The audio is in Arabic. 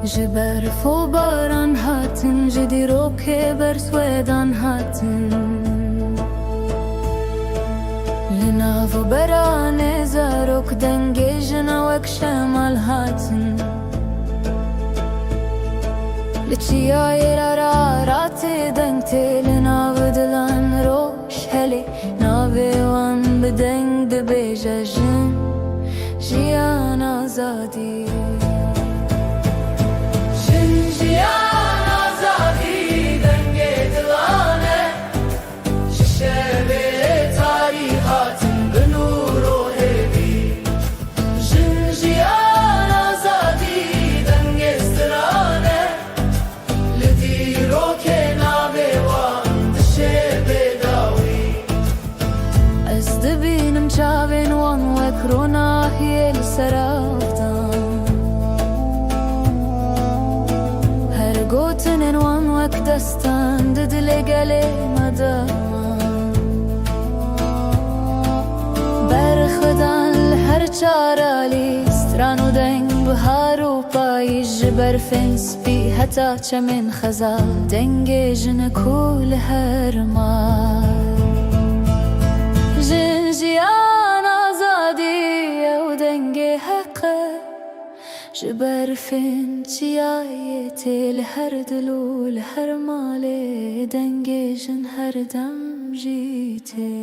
جبر فو باران هاتن جدی رو که بر سویدان هاتن لناف و بران زاروک دنگ جنوک شمال هاتن لچیای رارات دنگ تل ناف دلان روش هلی ناوی وان بدنگ دبیجا جن جیان آزادی دبینم چاوین وان وکرونا هیل سرافتان هر گوتنن وان وک دستان ددل گلی مدامان برخدان لهر چارالی سترانو دنگ بهار و پاییج برفنس بی حتا چمن خزا دنگ جن کول هر مار جيان آزادی او دنگ حقه جبر فين جیایت لهر دلو لهر مال دنگ جن هر دم جیته